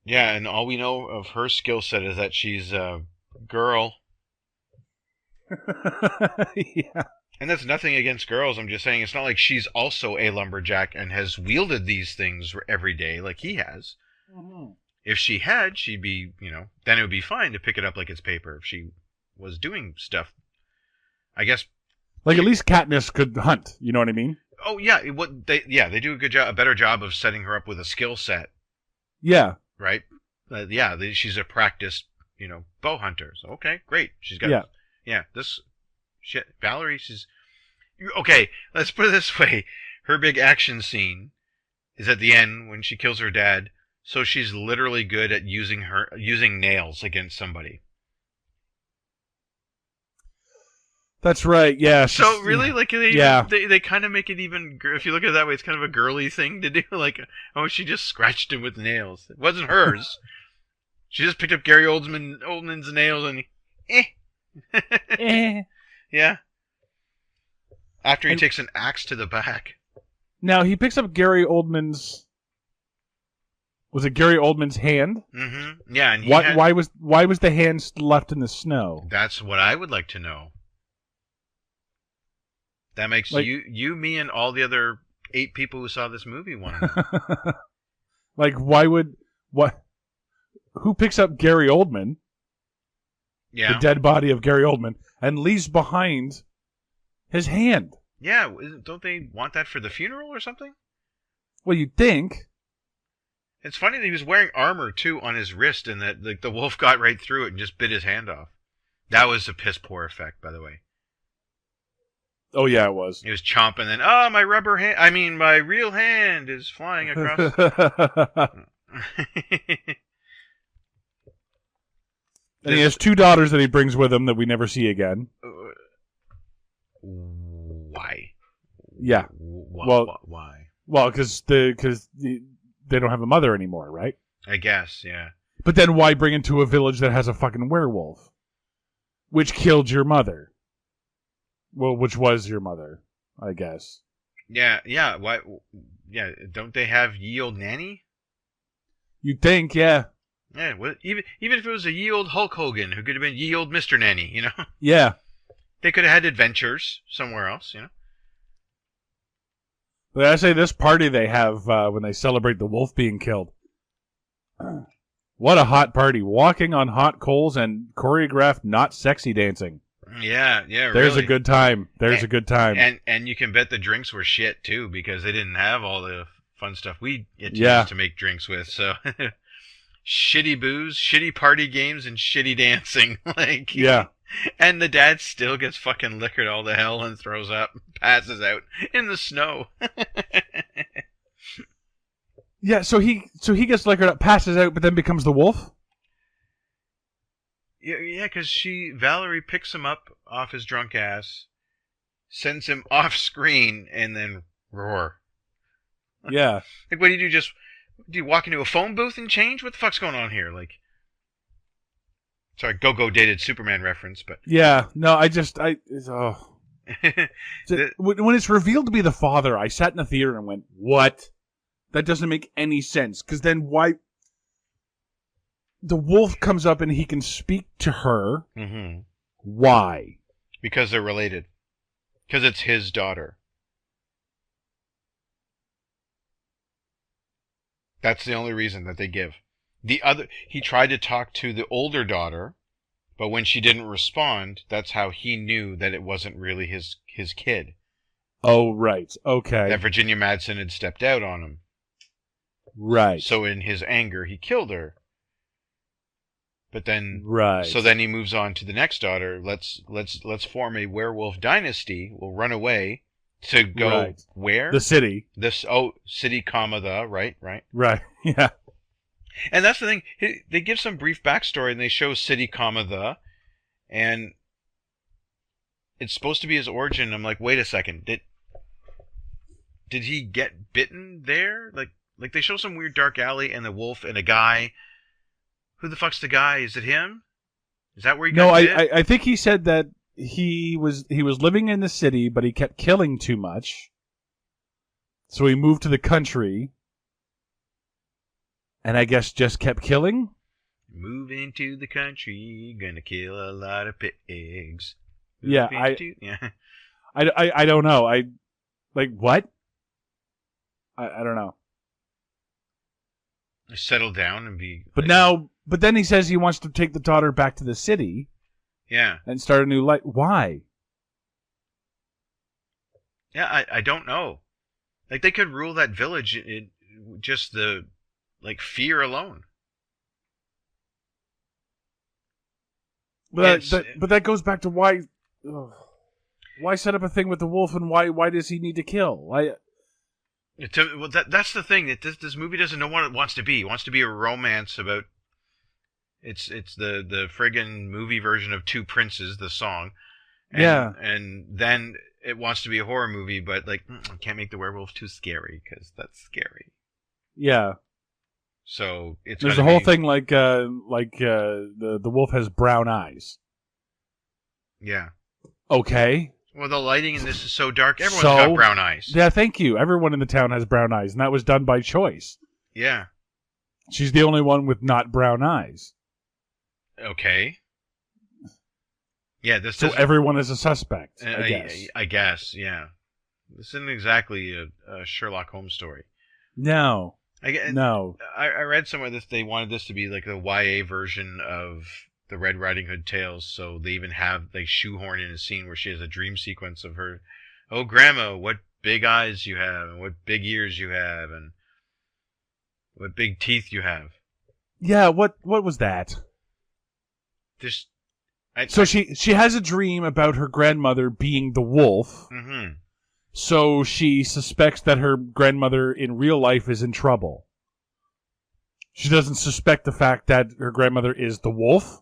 Yeah, and all we know of her skill set is that she's a girl. Yeah. And that's nothing against girls. I'm just saying it's not like she's also a lumberjack and has wielded these things every day like he has. Mm-hmm. If she had, she'd be, then it would be fine to pick it up like it's paper. If she was doing stuff, I guess. Like, at least Katniss could hunt. You know what I mean? Oh yeah, they do a better job of setting her up with a skill set. Yeah. Right. She's a practiced, bow hunter. So okay, great. She's got this shit. Valerie, she's okay. Let's put it this way: her big action scene is at the end when she kills her dad. So she's literally good at using nails against somebody. That's right. Yeah. So really, like, they kind of make it even. If you look at it that way, it's kind of a girly thing to do. Like, oh, she just scratched him with nails. It wasn't hers. She just picked up Gary Oldman's nails and yeah. After he takes an axe to the back. Now he picks up Gary Oldman's. Was it Gary Oldman's hand? Mm-hmm. Yeah. And why was the hand left in the snow? That's what I would like to know. That makes you, me, and all the other 8 people who saw this movie want to know. Like, who picks up Gary Oldman? Yeah. The dead body of Gary Oldman, and leaves behind his hand. Yeah, don't they want that for the funeral or something? Well, you'd think. It's funny that he was wearing armor, too, on his wrist, and that the wolf got right through it and just bit his hand off. That was a piss-poor effect, by the way. Oh, yeah, it was. He was chomping, and, my real hand is flying across. And he has 2 daughters that he brings with him that we never see again. Why? Yeah. Why? Well, because they don't have a mother anymore, right? I guess, yeah. But then why bring into a village that has a fucking werewolf? Which killed your mother. Well, which was your mother, I guess. Yeah. Why? Yeah, don't they have ye old nanny? You'd think, yeah. Yeah, well, even if it was a ye old Hulk Hogan who could have been ye old Mr. Nanny, you know? Yeah. They could have had adventures somewhere else, you know? But I say this party they have when they celebrate the wolf being killed. What a hot party. Walking on hot coals and choreographed not sexy dancing. Yeah, There's really. a good time. A good time. And you can bet the drinks were shit, too, because they didn't have all the fun stuff we get to Yeah. use to make drinks with, so... Shitty booze, shitty party games, and shitty dancing. Yeah. And the dad still gets fucking liquored all to hell and throws up, passes out in the snow. Yeah, so he gets liquored up, passes out, but then becomes the wolf? Yeah, because Valerie picks him up off his drunk ass, sends him off screen, and then roar. Yeah. Like, what do you do? Do you walk into a phone booth and change? What the fuck's going on here? Like, sorry, go dated Superman reference, but Yeah, no, when it's revealed to be the father, I sat in the theater and went, what? That doesn't make any sense. Because then why... The wolf comes up and he can speak to her. Mm-hmm. Why? Because they're related. Because it's his daughter. That's the only reason that they give. He tried to talk to the older daughter, but when she didn't respond, that's how he knew that it wasn't really his kid. Oh, right. Okay. That Virginia Madsen had stepped out on him. Right. So in his anger, he killed her. But then, right. So then he moves on to the next daughter. Let's form a werewolf dynasty. We'll run away to go where? The city. City, the right. Right. Yeah. And that's the thing. They give some brief backstory and they show city, the, and it's supposed to be his origin. I'm like, wait a second. Did he get bitten there? Like they show some weird dark alley and the wolf and a guy. Who the fuck's the guy? Is it him? Is that where he got bit? No, I think he said that he was living in the city, but he kept killing too much. So he moved to the country. And I guess just kept killing? Moving to the country, gonna kill a lot of pigs. Yeah, I don't know. What? I don't know. Settle down and be... But then he says he wants to take the daughter back to the city. Yeah. And start a new life. Why? Yeah, I don't know. Like, they could rule that village in just the, fear alone. But that goes back to why set up a thing with the wolf and why does he need to kill? That's the thing, that this movie doesn't know what it wants to be. It wants to be a romance about... It's the friggin' movie version of Two Princes, the song. And then it wants to be a horror movie, but can't make the werewolf too scary because that's scary. Yeah. So there's a whole thing the wolf has brown eyes. Yeah. Okay. Well, the lighting in this is so dark. Everyone's got brown eyes. Yeah, thank you. Everyone in the town has brown eyes, and that was done by choice. Yeah. She's the only one with not brown eyes. Okay. Yeah, so everyone is a suspect, I guess. I guess, yeah. This isn't exactly a Sherlock Holmes story. No. No. I read somewhere that they wanted this to be like the YA version of the Red Riding Hood tales, so they even have shoehorn in a scene where she has a dream sequence of her, oh, Grandma, what big eyes you have, and what big ears you have, and what big teeth you have. Yeah, what was that? She has a dream about her grandmother being the wolf. Mm-hmm. So she suspects that her grandmother in real life is in trouble. She doesn't suspect the fact that her grandmother is the wolf.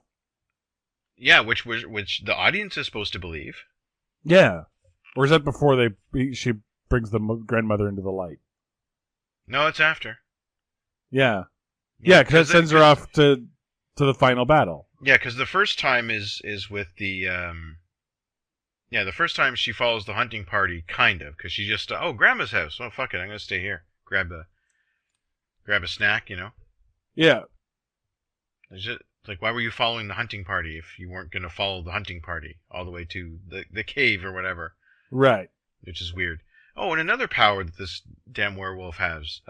Yeah, which the audience is supposed to believe. Yeah, or is that before she brings the grandmother into the light? No, it's after. Yeah, because that sends her off to the final battle. Yeah, because the first time is with the Yeah, the first time she follows the hunting party, kind of, because she just, grandma's house. Oh, fuck it, I'm going to stay here. Grab a snack, Yeah. It's just, like, why were you following the hunting party if you weren't going to follow the hunting party all the way to the cave or whatever? Right. Which is weird. Oh, and another power that this damn werewolf has,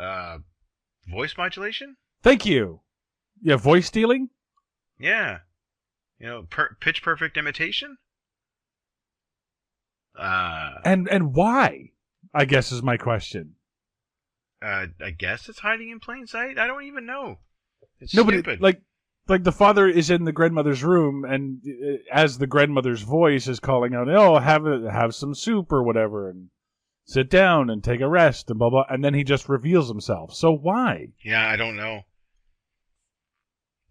voice modulation? Thank you. Yeah, voice stealing? Yeah. Pitch perfect imitation? And why? I guess is my question. I guess it's hiding in plain sight. I don't even know. It's no, stupid. But like the father is in the grandmother's room, and as the grandmother's voice is calling out, "Oh, have some soup or whatever, and sit down and take a rest," and blah blah, and then he just reveals himself. So why? Yeah, I don't know.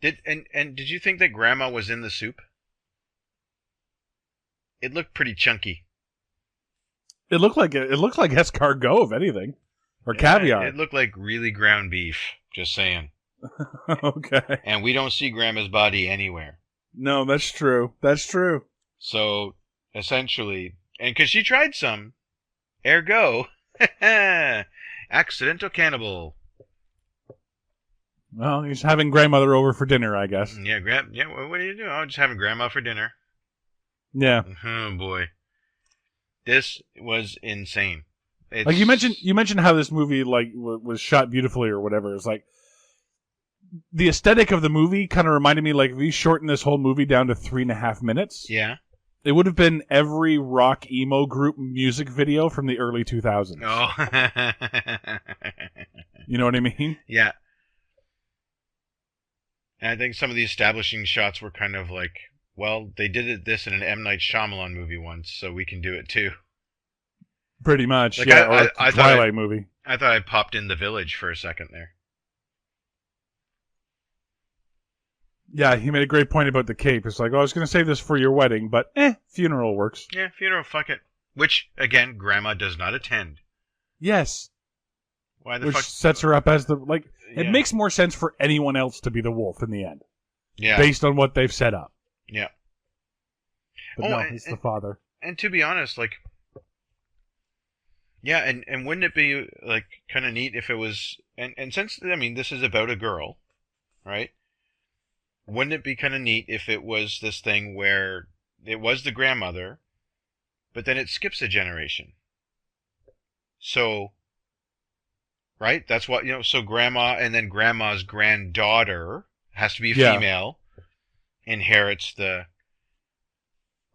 Did you think that Grandma was in the soup? It looked pretty chunky. It looked like escargot, if anything, or caviar. It looked like really ground beef. Just saying. Okay. And we don't see Grandma's body anywhere. No, that's true. That's true. So essentially, and because she tried some, ergo, accidental cannibal. Well, he's having grandmother over for dinner, I guess. Yeah, what are you doing? Oh, just having Grandma for dinner. Yeah. Oh boy, this was insane. Like you mentioned how this movie was shot beautifully or whatever. It's like the aesthetic of the movie kind of reminded me, like, if we shortened this whole movie down to 3.5 minutes. Yeah. It would have been every rock emo group music video from the early 2000s. Oh. You know what I mean? Yeah. And I think some of the establishing shots were kind of like, well, they did this in an M. Night Shyamalan movie once, so we can do it too. Pretty much, like yeah. I or Twilight movie. I thought I popped in The Village for a second there. Yeah, he made a great point about the cape. It's like, I was going to save this for your wedding, but funeral works. Yeah, funeral, fuck it. Which, again, Grandma does not attend. Yes. Why the Which fuck? sets her up as the, like, Yeah. It makes more sense for anyone else to be the wolf in the end. Yeah. Based on what they've set up. Yeah. But no, it's the father. And to be honest, like, yeah, and wouldn't it be, like, kind of neat if it was, and since, I mean, this is about a girl, right? Wouldn't it be kind of neat if it was this thing where it was the grandmother, but then it skips a generation? So, right? That's what, so grandma and then grandma's granddaughter has to be female, inherits the,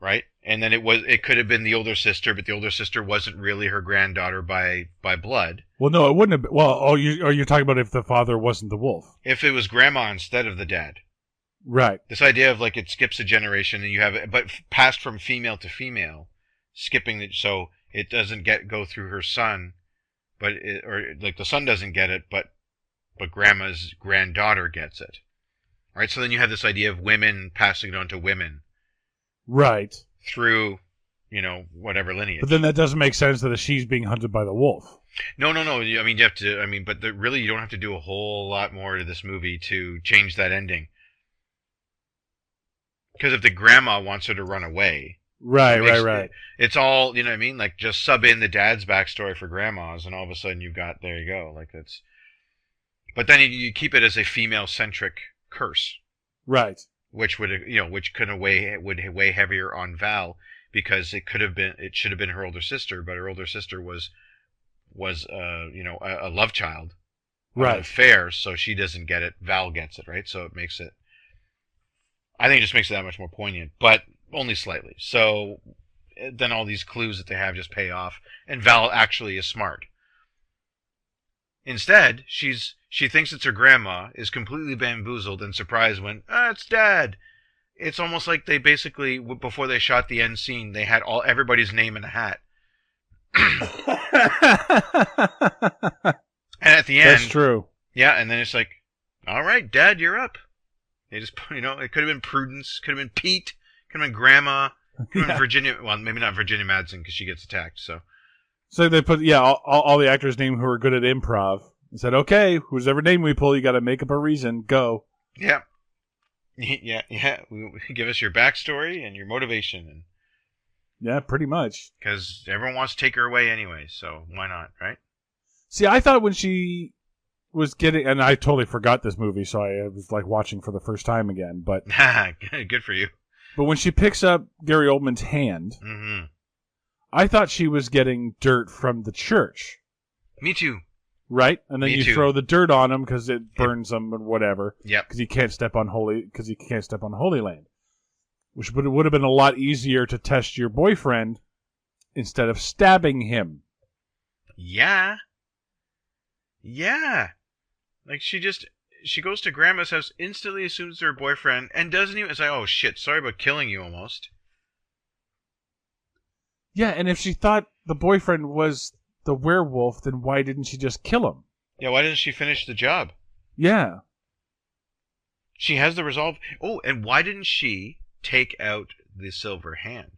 right? And then it could have been the older sister, but the older sister wasn't really her granddaughter by blood. Well, no, it wouldn't have been. Well, are you talking about if the father wasn't the wolf? If it was grandma instead of the dad. Right. This idea of, like, it skips a generation and you have it, but passed from female to female, skipping it, so it doesn't go through her son, but the son doesn't get it, but grandma's granddaughter gets it. Right? So then you have this idea of women passing it on to women. Right. Through, whatever lineage. But then that doesn't make sense that she's being hunted by the wolf. No. I mean, you have to, but really you don't have to do a whole lot more to this movie to change that ending. Because if the grandma wants her to run away. Right. It's all, you know what I mean? Like, just sub in the dad's backstory for grandmas, and all of a sudden you've got, there you go. Like, that's. But then you keep it as a female-centric curse. Right. Which would, which would weigh heavier on Val, because it should have been her older sister, but her older sister was a love child. Right. Affair, so she doesn't get it. Val gets it, right? So it makes it. I think it just makes it that much more poignant, but only slightly. So then all these clues that they have just pay off, and Val actually is smart. Instead, she thinks it's her grandma, is completely bamboozled and surprised when, it's Dad. It's almost like they basically, before they shot the end scene, they had everybody's name in a hat. And at the end, that's true. Yeah, and then it's like, all right, Dad, you're up. They just, it could have been Prudence, could have been Pete, could have been Grandma, could have been Virginia. Well, maybe not Virginia Madsen because she gets attacked. So they put all the actors' names who are good at improv and said, okay, whoever name we pull, you got to make up a reason. Go. Yeah. Yeah. Give us your backstory and your motivation. Yeah, pretty much. Because everyone wants to take her away anyway, so why not, right? See, I thought when she was getting, and I totally forgot this movie, so I was like watching for the first time again. But Good for you. But when she picks up Gary Oldman's hand, Mm-hmm. I thought she was getting dirt from the church. Me too. Right? And then Me you too. throw the dirt on him because it burns him or whatever. Yep. Because he can't step on Holy Land. Which would have been a lot easier to test your boyfriend instead of stabbing him. Yeah. Yeah. Like she goes to grandma's house, instantly assumes her boyfriend, and doesn't even say, "Oh shit, sorry about killing you," almost. Yeah, and if she thought the boyfriend was the werewolf, then why didn't she just kill him? Yeah, why didn't she finish the job? Yeah. She has the resolve. Oh, and why didn't she take out the silver hand?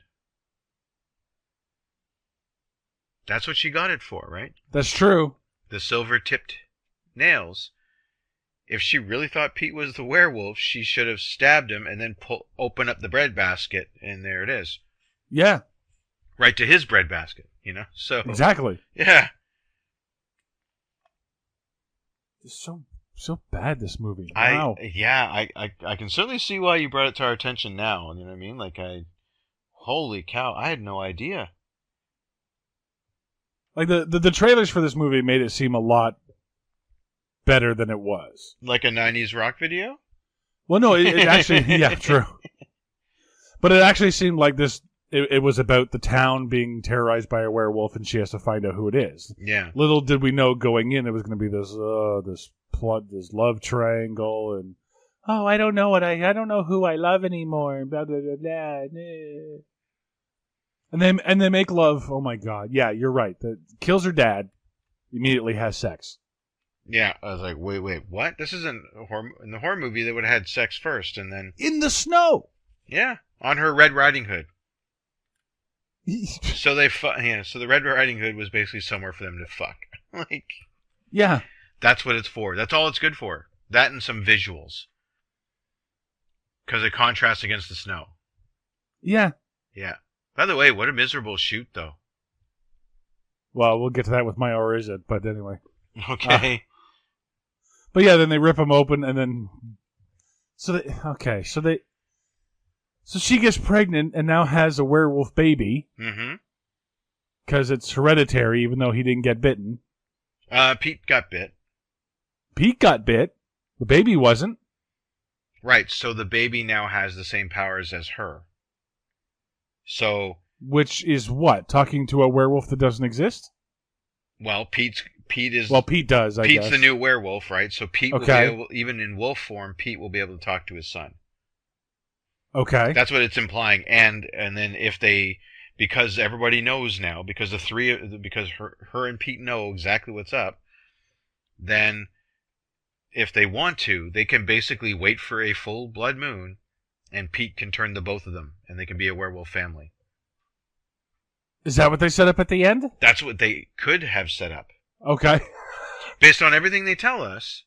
That's what she got it for, right? That's true. The silver-tipped nails. If she really thought Pete was the werewolf, she should have stabbed him and then open up the breadbasket, and there it is. Yeah. Right to his breadbasket, you know? So Exactly. yeah. It's so bad, this movie. Wow. I can certainly see why you brought it to our attention now. You know what I mean? Like, holy cow, I had no idea. Like the trailers for this movie made it seem a lot better than it was. Like a 90s rock video? Well, no, it actually, yeah, true. But it actually seemed like this. It was about the town being terrorized by a werewolf, and she has to find out who it is. Yeah. Little did we know going in, it was going to be this plot, this love triangle, and I don't know I don't know who I love anymore. Blah blah blah blah. And they make love. Oh my god! Yeah, you're right. Kills her dad. Immediately has sex. Yeah, I was like, wait, what? This isn't in the horror movie. They would have had sex first, and then In the snow. yeah, on her Red Riding Hood. So so the Red Riding Hood was basically somewhere for them to fuck. Like, yeah, that's what it's for. That's all it's good for. That and some visuals. Because it contrasts against the snow. yeah. Yeah. By the way, what a miserable shoot, though. Well, we'll get to that with my or is it, but anyway. Okay. But yeah, then they rip him open, and then so she gets pregnant and now has a werewolf baby. Mm-hmm. Because it's hereditary, even though he didn't get bitten. Pete got bit. Pete got bit. The baby wasn't. Right, so the baby now has the same powers as her. So... Which is what? Talking to a werewolf that doesn't exist? Well, Pete is... Well, Pete does, I guess. Pete's the new werewolf, right? So Pete will be able... Even in wolf form, Pete will be able to talk to his son. Okay. That's what it's implying. And then if they... Because everybody knows now, because her and Pete know exactly what's up, then if they want to, they can basically wait for a full blood moon, and Pete can turn the both of them, and they can be a werewolf family. Is that what they set up at the end? That's what they could have set up. Okay. Based on everything they tell us,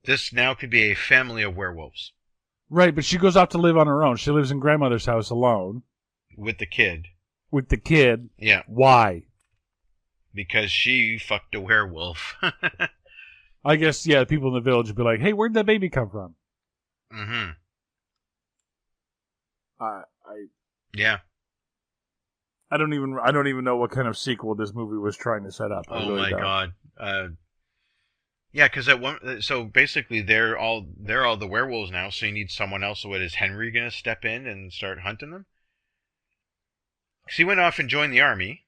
this now could be a family of werewolves. Right, but she goes off to live on her own. She lives in grandmother's house alone. With the kid. With the kid. Yeah. Why? Because she fucked a werewolf. I guess, yeah, people in the village would be like, hey, where'd that baby come from? Mm-hmm. Yeah. I don't even know what kind of sequel this movie was trying to set up. Oh my god. Yeah, because so basically they're all the werewolves now. So you need someone else. So what, is Henry gonna step in and start hunting them? Because he went off and joined the army.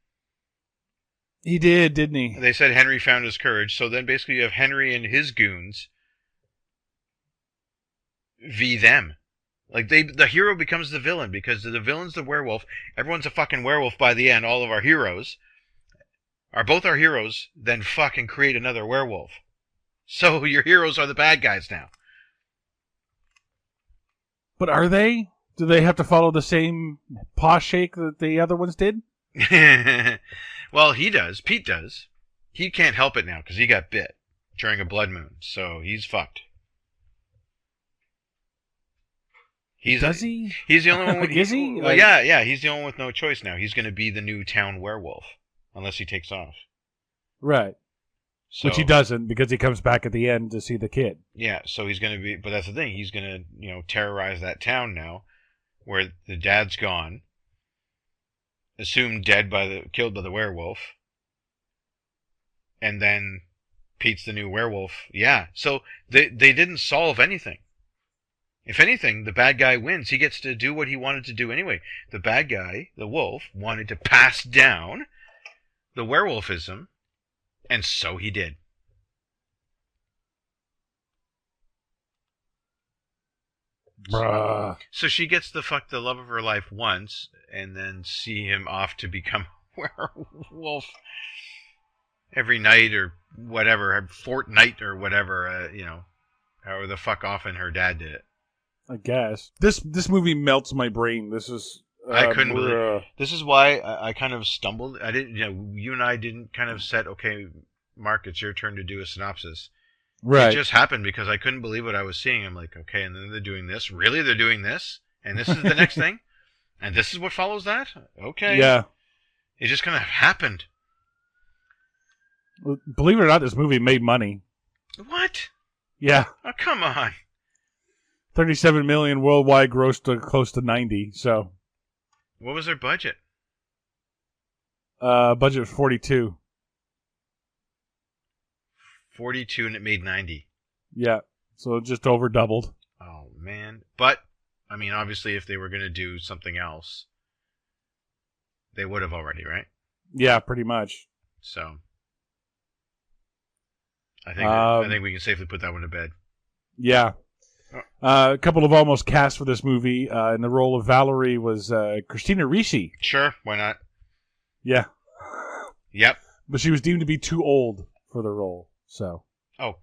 He did, didn't he? They said Henry found his courage. So then basically you have Henry and his goons v them. Like the hero becomes the villain because the villain's the werewolf. Everyone's a fucking werewolf by the end. All of our heroes both our heroes. Then fucking create another werewolf. So your heroes are the bad guys now. But are they? Do they have to follow the same paw shake that the other ones did? Well, he does. Pete does. He can't help it now because he got bit during a blood moon. So he's fucked. Does he? He's the only one with... Is he? Well, yeah, he's the only one with no choice now. He's going to be the new town werewolf, unless he takes off. Right. So, Which he doesn't, because he comes back at the end to see the kid. Yeah, so he's going to be... But that's the thing. He's going to, terrorize that town now, where the dad's gone, assumed killed by the werewolf, and then Pete's the new werewolf. Yeah, so they didn't solve anything. If anything, the bad guy wins. He gets to do what he wanted to do anyway. The bad guy, the wolf, wanted to pass down the werewolfism, and so he did. Bruh. So she gets to fuck the love of her life once, and then see him off to become a werewolf every night or whatever, fortnight or whatever, however the fuck often her dad did it. I guess. This movie melts my brain. This is... I couldn't believe this is why I kind of stumbled. I didn't, you and I didn't kind of set, okay, Mark, it's your turn to do a synopsis. Right. It just happened because I couldn't believe what I was seeing. I'm like, okay, and then they're doing this. Really? They're doing this? And this is the next thing? And this is what follows that? Okay. Yeah. It just kind of happened. Well, believe it or not, this movie made money. What? Yeah. Oh, come on. 37 million worldwide, grossed to close to 90, so... What was their budget? Budget was 42. 42 and it made 90. Yeah, so it just over doubled. Oh, man. But, I mean, obviously, if they were going to do something else, they would have already, right? Yeah, pretty much. So, I think we can safely put that one to bed. Yeah. A couple of almost cast for this movie. In the role of Valerie was Christina Ricci. Sure, why not? Yeah. Yep. But she was deemed to be too old for the role, so... Oh,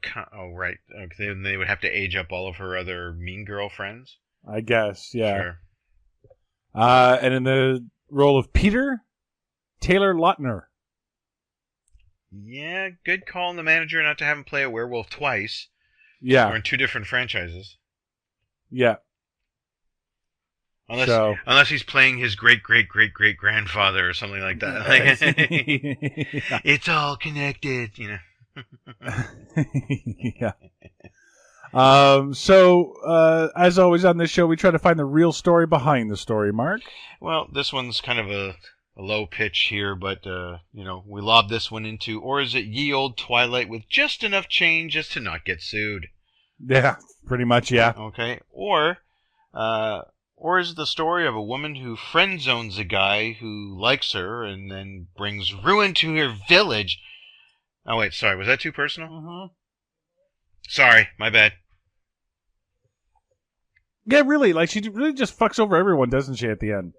right. Okay, then they would have to age up all of her other Mean Girl friends? I guess, yeah. Sure. And in the role of Peter, Taylor Lautner. Yeah, good call on the manager not to have him play a werewolf twice. Yeah. Or in two different franchises. Yeah. Unless he's playing his great-great-great-great-grandfather or something like that. Yeah. It's all connected, Yeah. As always on this show, we try to find the real story behind the story, Mark. Well, this one's kind of a low pitch here, but, we lob this one into, or is it Ye Old Twilight with just enough change as to not get sued? Yeah, pretty much, yeah. Okay, or is it the story of a woman who friend zones a guy who likes her and then brings ruin to her village? Oh, wait, sorry, was that too personal? Mm-hmm. Sorry, my bad. Yeah, really, like, she really just fucks over everyone, doesn't she, at the end?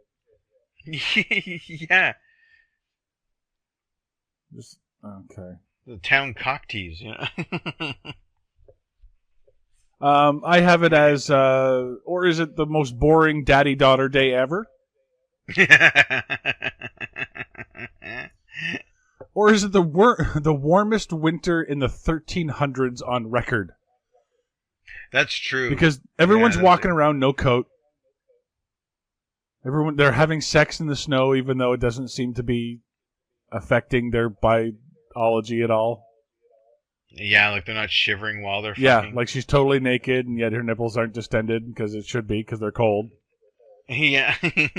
Yeah. Just, okay. The town cock tease, I have it as, or is it the most boring daddy-daughter day ever? Or is it the warmest winter in the 1300s on record? That's true. Because everyone's walking around no coat. They're having sex in the snow, even though it doesn't seem to be affecting their biology at all. Yeah, like they're not shivering while they're fucking. Yeah, like she's totally naked, and yet her nipples aren't distended, because it should be, because they're cold. Yeah. She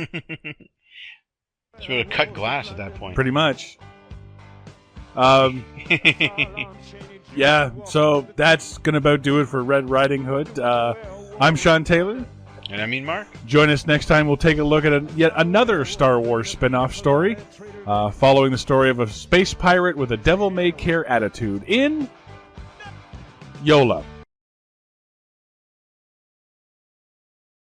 would have cut glass at that point. Pretty much. Yeah, so that's going to about do it for Red Riding Hood. I'm Sean Taylor. And I mean Mark. Join us next time. We'll take a look at yet another Star Wars spin-off story, following the story of a space pirate with a devil-may-care attitude in YOLA.